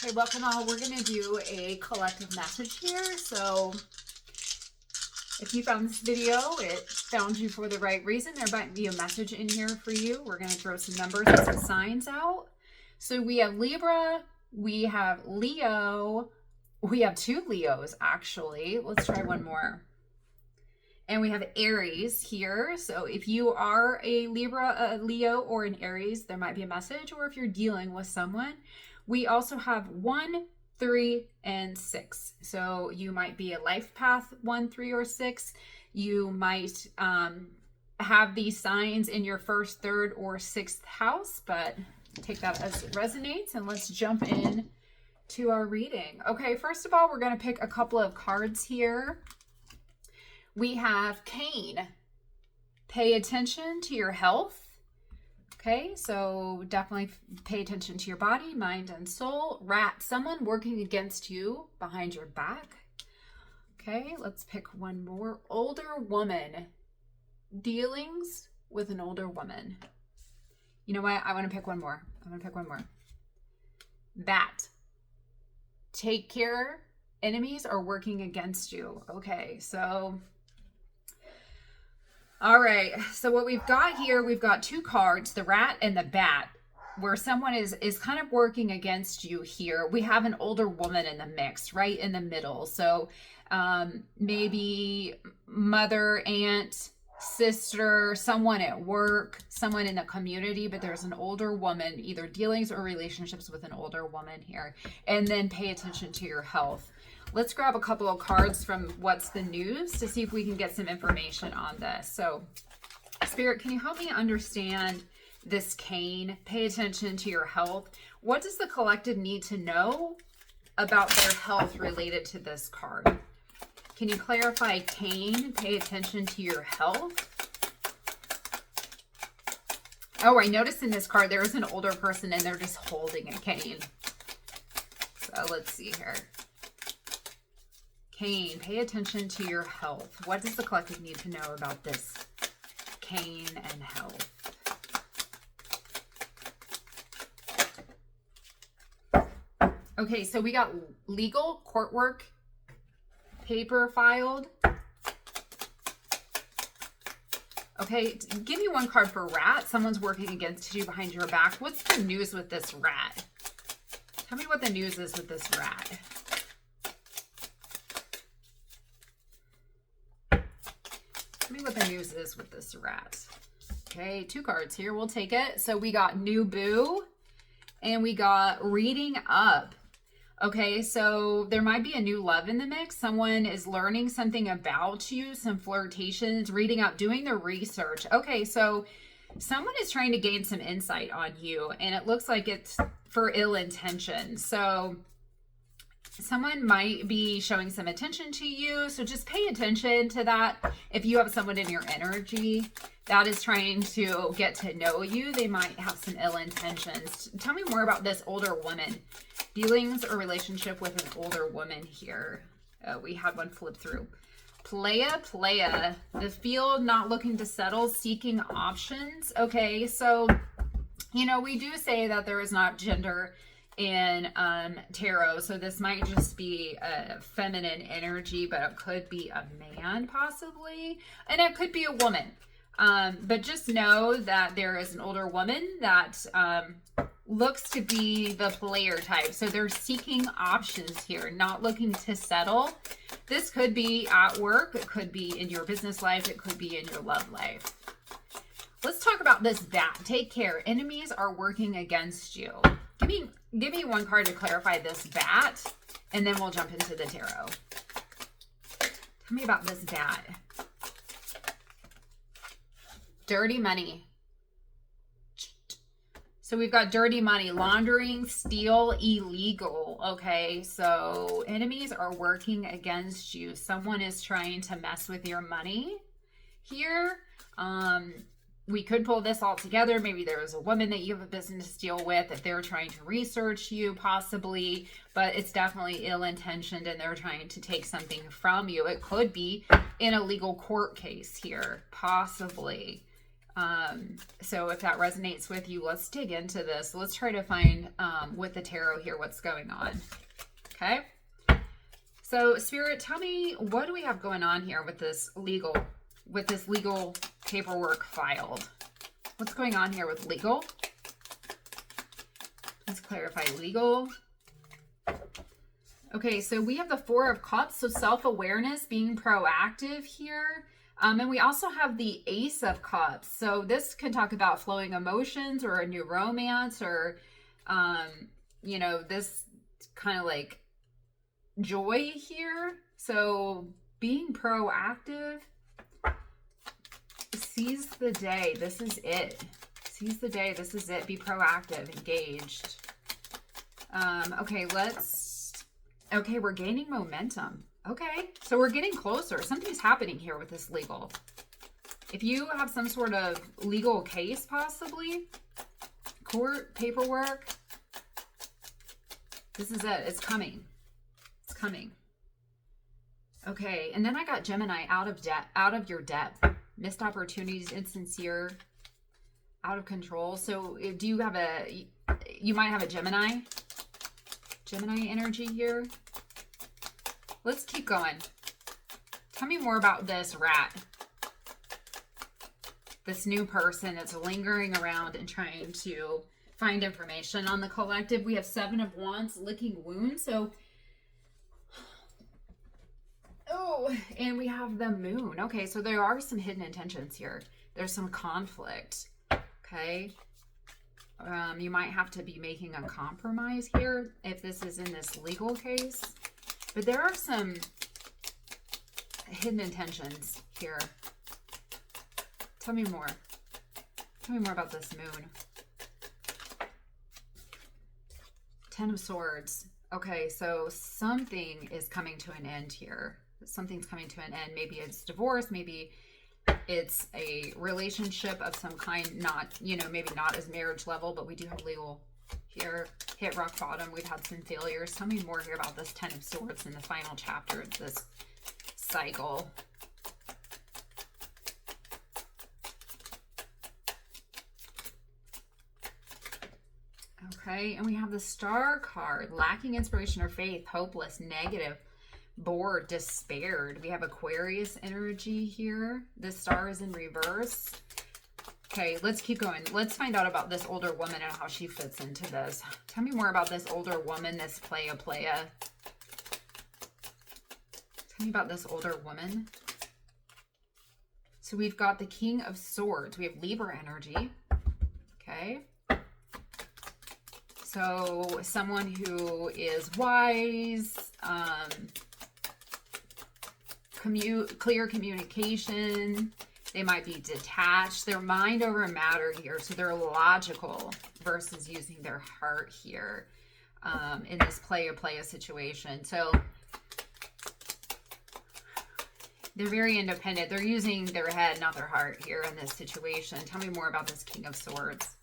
Okay, welcome all. We're going to do a collective message here. So if you found this video, it found you for the right reason. There might be a message in here for you. We're going to throw some numbers and some signs out. So we have Libra, we have Leo, we have two Leos actually. Let's try one more. And we have Aries here. So if you are a Libra, a Leo, or an Aries, there might be a message. Or if you're dealing with someone, we also have 1, 3, and 6. So you might be a life path 1, 3, or 6. You might have these signs in your first, third, or sixth house, but take that as it resonates. And let's jump in to our reading. Okay, first of all, we're going to pick a couple of cards here. We have Cain. Pay attention to your health. Okay, so definitely pay attention to your body, mind, and soul. Rat, someone working against you behind your back. Okay, let's pick one more. Older woman. Dealings with an older woman. You know what? I want to pick one more. Bat. Take care. Enemies are working against you. Okay, so... all right, so what we've got here, we've got two cards, the rat and the bat, where someone is kind of working against you here. We have an older woman in the mix, right in the middle. So maybe mother, aunt, sister, someone at work, someone in the community, but there's an older woman, either dealings or relationships with an older woman here. And then pay attention to your health. Let's grab a couple of cards from What's the News to see if we can get some information on this. So, Spirit, can you help me understand this Cain? Pay attention to your health. What does the collective need to know about their health related to this card? Can you clarify Cain? Pay attention to your health. Oh, I noticed in this card there is an older person and they're just holding a cane. So let's see here. Cain, pay attention to your health. What does the collective need to know about this Cain and health? Okay, so we got legal, court work, paper filed. Okay, give me one card for rat. Someone's working against you behind your back. What's the news with this rat? Tell me what the news is with this rat. Tell me what the news is with this rat. Okay, two cards here. We'll take it. So we got new boo and we got reading up. Okay, so there might be a new love in the mix. Someone is learning something about you, some flirtations, reading up, doing the research. Okay, so someone is trying to gain some insight on you, and it looks like it's for ill intention. So someone might be showing some attention to you, so just pay attention to that. If you have someone in your energy that is trying to get to know you, they might have some ill intentions. Tell me more about this older woman. Dealings or relationship with an older woman here. We had one flip through. Playa. The field, not looking to settle, seeking options. Okay, so, you know, we do say that there is not gender in tarot, so this might just be a feminine energy, but it could be a man possibly, and it could be a woman. But just know that there is an older woman that looks to be the player type. So they're seeking options here, not looking to settle. This could be at work. It could be in your business life. It could be in your love life. Let's talk about this bat. Take care. Enemies are working against you. Give me one card to clarify this bat, and then we'll jump into the tarot. Tell me about this bat. Dirty money. So we've got dirty money, laundering, steal, illegal. Okay, so enemies are working against you. Someone is trying to mess with your money here. We could pull this all together. Maybe there's a woman that you have a business deal with that they're trying to research you possibly, but it's definitely ill-intentioned and they're trying to take something from you. It could be in a legal court case here, possibly. So if that resonates with you, let's dig into this. Let's try to find with the tarot here what's going on. Okay. So Spirit, tell me, what do we have going on here with this legal paperwork filed? What's going on here with legal? Let's clarify legal. Okay, so we have the Four of Cups, so self-awareness, being proactive here. And we also have the Ace of Cups. So this can talk about flowing emotions or a new romance or, you know, this kind of like joy here. So being proactive, seize the day. This is it. Seize the day. This is it. Be proactive, engaged. Okay, we're gaining momentum. Okay, so we're getting closer. Something's happening here with this legal. If you have some sort of legal case, possibly, court paperwork, this is it. It's coming. It's coming. Okay, and then I got Gemini, out of your depth. Missed opportunities, insincere, out of control. So do you have you might have a Gemini energy here. Let's keep going. Tell me more about this rat. This new person that's lingering around and trying to find information on the collective. We have Seven of Wands, licking wounds. So, oh, and we have the Moon. Okay, so there are some hidden intentions here. There's some conflict. Okay. You might have to be making a compromise here if this is in this legal case. But there are some hidden intentions here. Tell me more. Tell me more about this Moon. Ten of Swords. Okay, so something is coming to an end here. Something's coming to an end. Maybe it's divorce. Maybe it's a relationship of some kind. Not, you know, maybe not as marriage level, but we do have legal here. Hit rock bottom. We've had some failures. Tell me more here about this Ten of Swords in the final chapter of this cycle. Okay, and we have the Star card. Lacking inspiration or faith, hopeless, negative, bored, despaired. We have Aquarius energy here. The Star is in reverse. Okay, let's keep going. Let's find out about this older woman and how she fits into this. Tell me more about this older woman, this playa. Tell me about this older woman. So we've got the King of Swords. We have Libra energy. Okay. So someone who is wise, clear communication. They might be detached. They're mind over matter here. So they're logical versus using their heart here in this playa situation. So they're very independent. They're using their head, not their heart here in this situation. Tell me more about this King of Swords.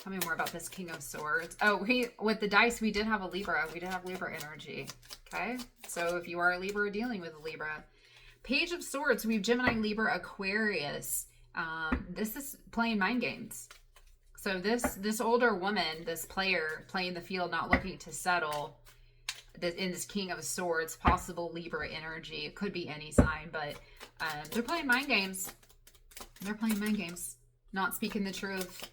Tell me more about this King of Swords. Oh, with the dice, we did have a Libra. We did have Libra energy. Okay. So if you are a Libra dealing with a Libra. Page of Swords, we have Gemini, Libra, Aquarius. This is playing mind games. So this older woman, this player playing the field, not looking to settle, in this King of Swords, possible Libra energy. It could be any sign, but they're playing mind games. They're playing mind games. Not speaking the truth.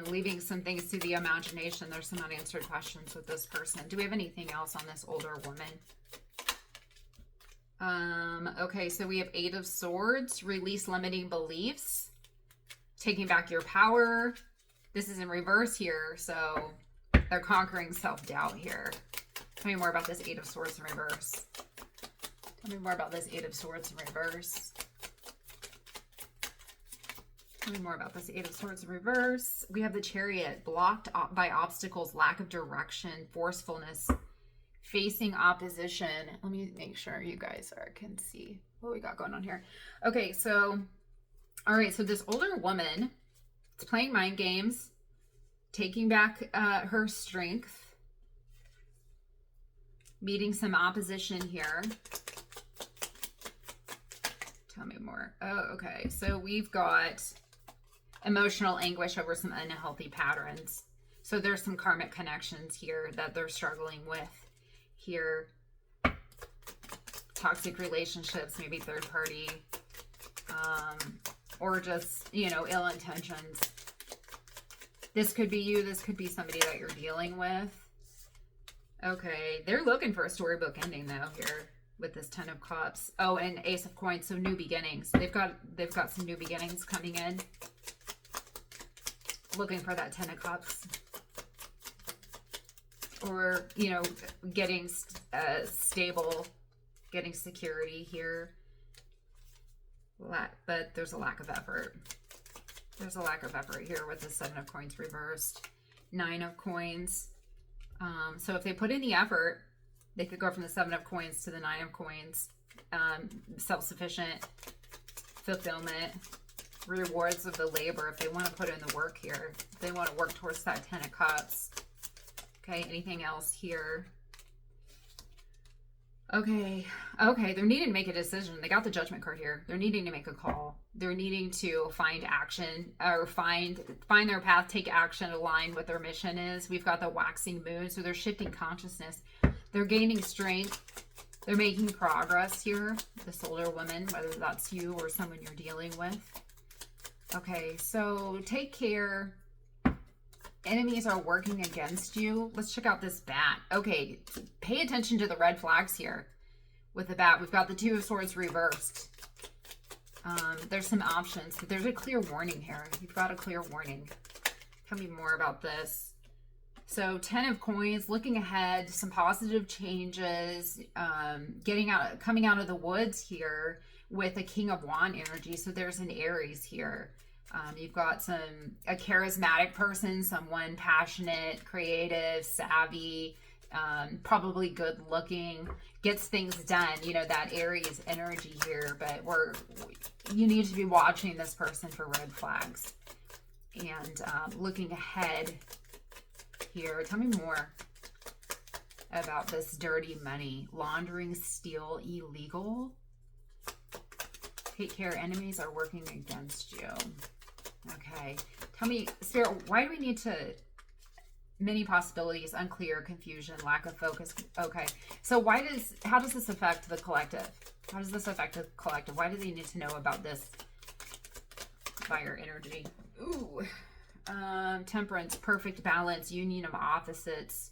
Leaving some things to the imagination. There's some unanswered questions with this person. Do we have anything else on this older woman? Okay, so we have Eight of Swords, release limiting beliefs, taking back your power. This is in reverse here, so they're conquering self-doubt here. Tell me more about this Eight of Swords in reverse. Tell me more about this Eight of Swords in reverse. Tell me more about this Eight of Swords in reverse. We have the Chariot, blocked by obstacles, lack of direction, forcefulness, facing opposition. Let me make sure you guys can see what we got going on here. Okay, so, all right, so this older woman is playing mind games, taking back her strength, meeting some opposition here. Tell me more. Oh, okay, so we've got Emotional anguish over some unhealthy patterns. So there's some karmic connections here that they're struggling with here. Toxic relationships, maybe third party, or just, you know, ill intentions. This could be you. This could be somebody that you're dealing with. Okay, they're looking for a storybook ending though here with this 10 of Cups. Oh, and Ace of Coins, so new beginnings. They've got some new beginnings coming in. Looking for that 10 of Cups. Or, you know, getting stable, getting security here. But there's a lack of effort. There's a lack of effort here with the 7 of Coins reversed. 9 of Coins. So if they put in the effort, they could go from the 7 of Coins to the 9 of Coins. Self-sufficient, fulfillment, rewards of the labor if they want to put in the work here. If they want to work towards that 10 of Cups. Okay, anything else here? Okay, they're needing to make a decision. They got the Judgment card here. They're needing to make a call. They're needing to find action, or find their path, take action, align what their mission is. We've got the waxing moon, so they're shifting consciousness. They're gaining strength. They're making progress here. This older woman, whether that's you or someone you're dealing with. Okay, so take care. Enemies are working against you. Let's check out this bat. Okay, pay attention to the red flags here with the bat. We've got the 2 of Swords reversed. There's some options, but there's a clear warning here. You've got a clear warning. Tell me more about this. So 10 of Coins, looking ahead, some positive changes, coming out of the woods here with a King of Wand energy. So there's an Aries here. You've got a charismatic person, someone passionate, creative, savvy, probably good looking, gets things done, you know, that Aries energy here. But you need to be watching this person for red flags. And looking ahead here, tell me more about this dirty money. Laundering, steal, illegal. Take care, enemies are working against you. Okay, tell me, Spirit, why do we need to, many possibilities, unclear, confusion, lack of focus. Okay, so how does this affect the collective? How does this affect the collective? Why do they need to know about this fire energy? Ooh, Temperance, perfect balance, union of opposites,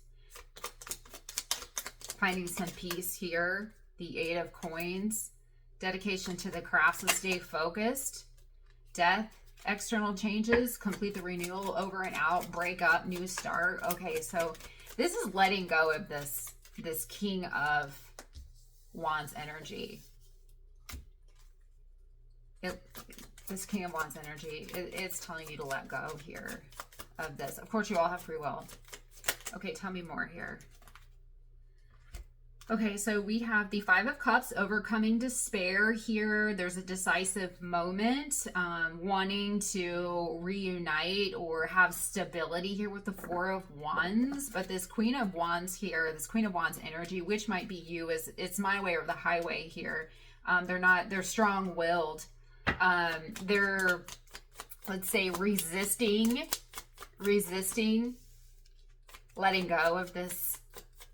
finding some peace here. The 8 of Coins, dedication to the craft, so stay focused. Death, external changes, complete the renewal, over and out, break up, new start. Okay, so this is letting go of this King of Wands energy. This King of Wands energy, it's telling you to let go here of this. Of course, you all have free will. Okay, tell me more here. Okay, so we have the 5 of Cups, overcoming despair here. There's a decisive moment, wanting to reunite or have stability here with the 4 of Wands. But this Queen of Wands here, this Queen of Wands energy, which might be you, it's my way or the highway here. They're strong-willed. They're, let's say, resisting letting go of this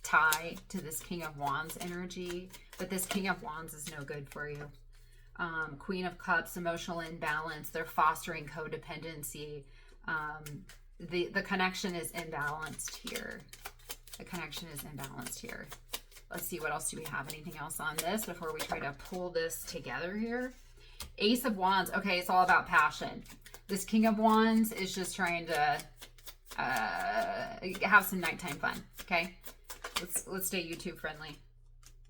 tie to this King of Wands energy, but this King of Wands is no good for you. Queen of Cups, emotional imbalance. They're fostering codependency. The connection is imbalanced here. The connection is imbalanced here. Let's see, what else do we have? Anything else on this before we try to pull this together here? Ace of Wands. Okay, it's all about passion. This King of Wands is just trying to have some nighttime fun. Okay, let's stay YouTube friendly.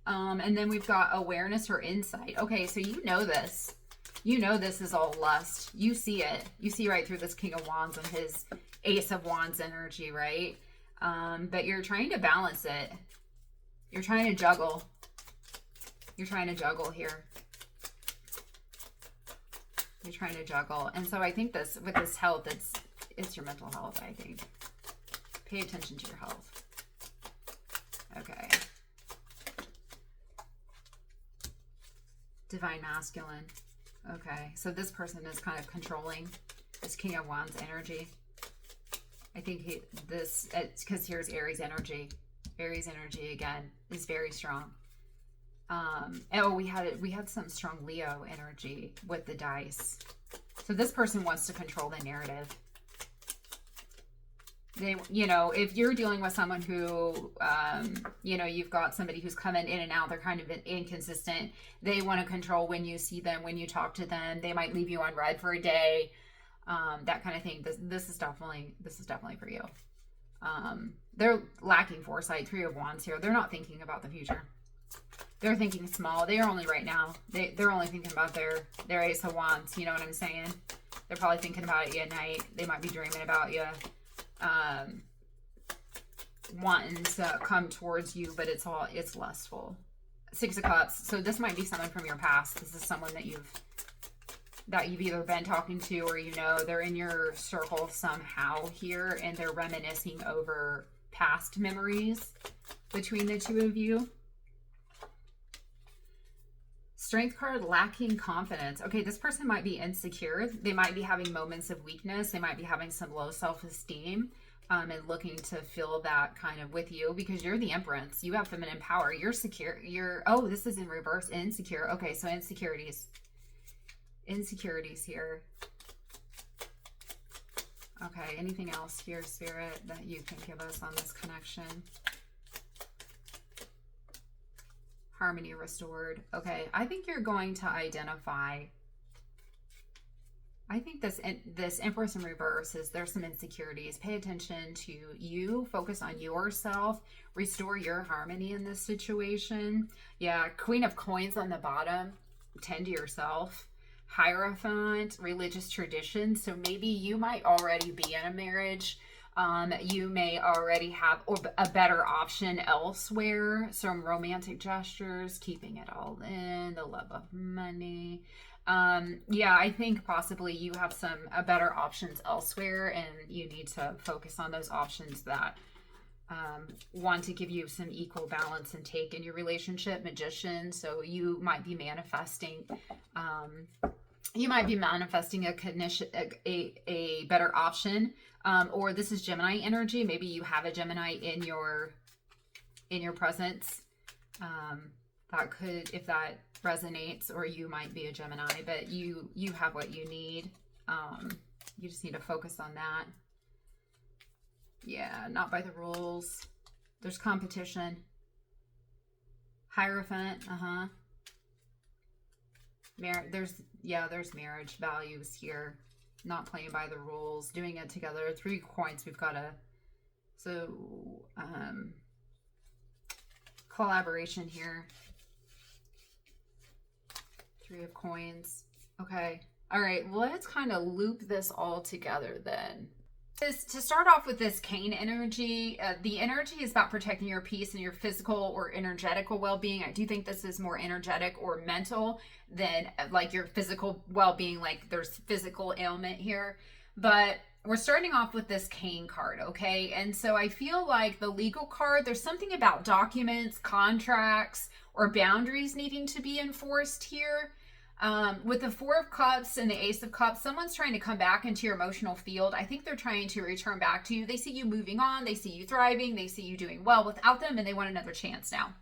And then we've got awareness or insight. Okay, so you know this. You know this is all lust. You see it. You see right through this King of Wands and his Ace of Wands energy, right? But you're trying to balance it. You're trying to juggle. You're trying to juggle here. You're trying to juggle. And so I think this, with this health, it's your mental health, I think. Pay attention to your health. Okay. Divine Masculine. Okay. So this person is kind of controlling. this King of Wands energy. I think it's because here's Aries energy. Aries energy again is very strong. Oh, we had some strong Leo energy with the dice. So this person wants to control the narrative. They, if you're dealing with someone who, you've got somebody who's coming in and out, they're kind of inconsistent. They want to control when you see them, when you talk to them. They might leave you on red for a day, that kind of thing. This is definitely for you. They're lacking foresight. Three of Wands here. They're not thinking about the future. They're thinking small. They are only right now. They're only thinking about their Ace of Wands. You know what I'm saying? They're probably thinking about you at night. They might be dreaming about you. Wanting to come towards you, but it's lustful. Six of Cups. So this might be someone from your past. This is someone that you've either been talking to, or they're in your circle somehow here, and they're reminiscing over past memories between the two of you. Strength card, lacking confidence. Okay, this person might be insecure. They might be having moments of weakness. They might be having some low self-esteem, and looking to fill that kind of with you, because you're the Empress. You have feminine power. You're secure. Oh, this is in reverse. Insecure. Okay, so insecurities here. Okay, anything else here, Spirit, that you can give us on this connection? Harmony restored. Okay, I think you're going to identify. I think this Empress in reverse is there's some insecurities. Pay attention to you. Focus on yourself. Restore your harmony in this situation. Yeah, Queen of Coins on the bottom. Tend to yourself. Hierophant, religious tradition. So maybe you might already be in a marriage. You may already have a better option elsewhere. Some romantic gestures, keeping it all in, the love of money. Yeah, I think possibly you have a better options elsewhere, and you need to focus on those options that want to give you some equal balance and take in your relationship. Magician, so you might be manifesting a better option. Or this is Gemini energy. Maybe you have a Gemini in your presence. That could, if that resonates, or you might be a Gemini, but you have what you need. You just need to focus on that. Yeah, not by the rules. There's competition. Hierophant, there's marriage values here. Not playing by the rules, doing it together. 3 coins, we've got collaboration here. 3 of coins. Okay. All right, let's kind of loop this all together then. To start off with this Cain energy, the energy is about protecting your peace and your physical or energetical well-being. I do think this is more energetic or mental than like your physical well-being, like there's physical ailment here. But we're starting off with this Cain card, okay? And so I feel like the legal card, there's something about documents, contracts, or boundaries needing to be enforced here. With the 4 of Cups and the Ace of Cups, someone's trying to come back into your emotional field. I think they're trying to return back to you. They see you moving on. They see you thriving. They see you doing well without them, and they want another chance now.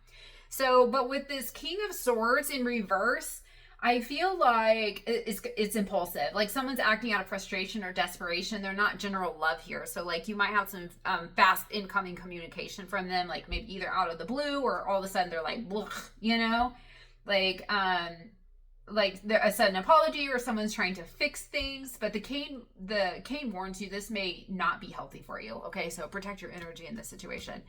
So, but with this King of Swords in reverse, I feel like it's impulsive. Like someone's acting out of frustration or desperation. They're not general love here. So like you might have some fast incoming communication from them, like maybe either out of the blue or all of a sudden they're like, like a sudden apology, or someone's trying to fix things. But the Cain warns you this may not be healthy for you. Okay, so protect your energy in this situation.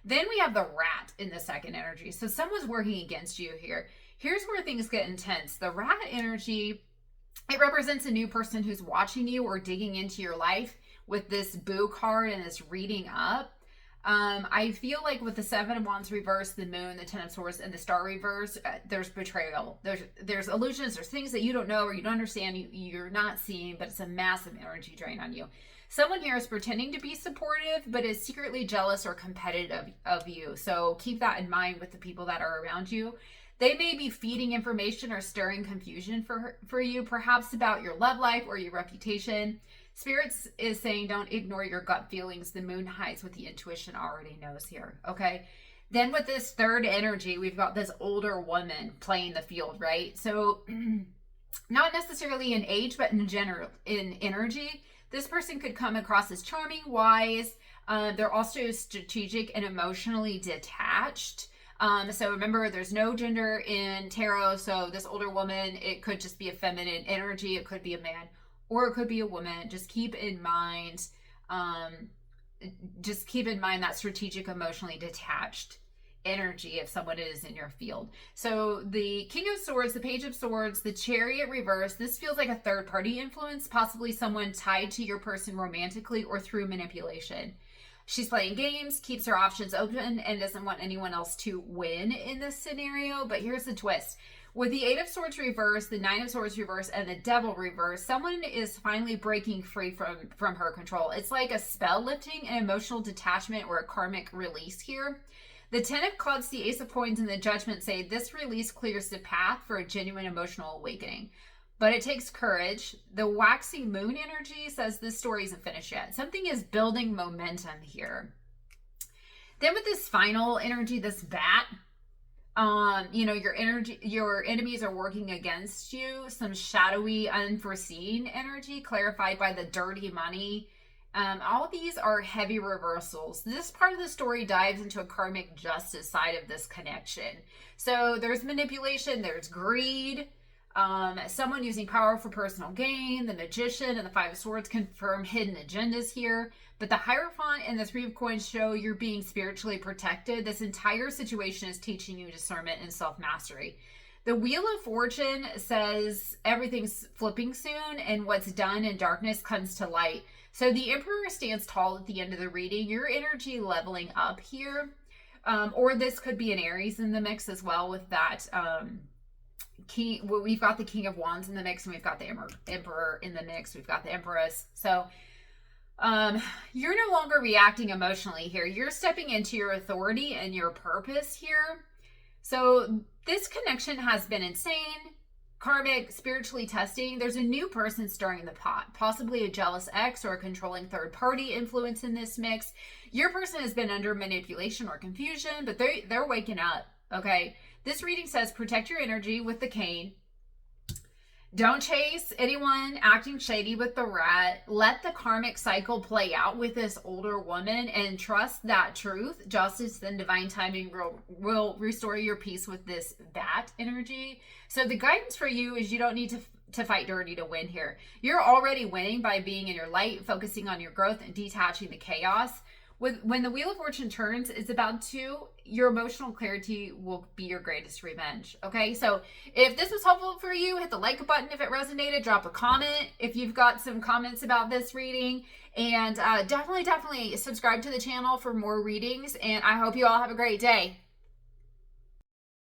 Then we have the Rat in the second energy. So someone's working against you here. Here's where things get intense. The Rat energy, it represents a new person who's watching you or digging into your life with this Boo card and this reading up. I feel like with the 7 of Wands reverse, the Moon, the 10 of Swords, and the Star reverse, there's betrayal. There's illusions. There's things that you don't know or you don't understand. You're not seeing, but it's a massive energy drain on you. Someone here is pretending to be supportive, but is secretly jealous or competitive of you. So keep that in mind with the people that are around you. They may be feeding information or stirring confusion for you, perhaps about your love life or your reputation. Spirits is saying don't ignore your gut feelings. The moon hides what the intuition already knows here, okay? Then with this third energy, we've got this older woman playing the field, right? So not necessarily in age, but in general, in energy, this person could come across as charming, wise. They're also strategic and emotionally detached. So remember, there's no gender in tarot. So this older woman, it could just be a feminine energy. It could be a man, or it could be a woman. Just keep in mind that strategic, emotionally detached energy if someone is in your field. So the King of Swords, the Page of Swords, the Chariot reverse, this feels like a third party influence, possibly someone tied to your person romantically or through manipulation. She's playing games, keeps her options open, and doesn't want anyone else to win in this scenario. But here's the twist. With the Eight of Swords reverse, the Nine of Swords reverse, and the Devil reverse, someone is finally breaking free from her control. It's like a spell lifting, an emotional detachment, or a karmic release here. The Ten of Clubs, the Ace of Coins, and the Judgment say this release clears the path for a genuine emotional awakening. But it takes courage. The Waxing Moon energy says this story isn't finished yet. Something is building momentum here. Then with this final energy, this bat, your enemies are working against you. Some shadowy, unforeseen energy clarified by the dirty money. All these are heavy reversals. This part of the story dives into a karmic justice side of this connection. So there's manipulation, there's greed, someone using power for personal gain. The Magician and the Five of Swords confirm hidden agendas here. But the Hierophant and the Three of Coins show you're being spiritually protected. This entire situation is teaching you discernment and self-mastery. The Wheel of Fortune says everything's flipping soon, and what's done in darkness comes to light. So the Emperor stands tall at the end of the reading. Your energy leveling up here. Or this could be an Aries in the mix as well with that King. Well, we've got the King of Wands in the mix, and we've got the Emperor in the mix. We've got the Empress. So you're no longer reacting emotionally here. You're stepping into your authority and your purpose here. So this connection has been insane, karmic, spiritually testing. There's a new person stirring the pot, possibly a jealous ex or a controlling third party influence in this mix. Your person has been under manipulation or confusion, but they're waking up, okay? This reading says protect your energy with the cane. Don't chase anyone acting shady with the rat. Let the karmic cycle play out with this older woman and trust that truth, justice, and divine timing will restore your peace with this bat energy. So the guidance for you is you don't need to fight dirty to win here. You're already winning by being in your light, focusing on your growth, and detaching the chaos. When the Wheel of Fortune turns, it's about to, your emotional clarity will be your greatest revenge. Okay, so if this was helpful for you, hit the like button if it resonated. Drop a comment if you've got some comments about this reading. And definitely subscribe to the channel for more readings. And I hope you all have a great day.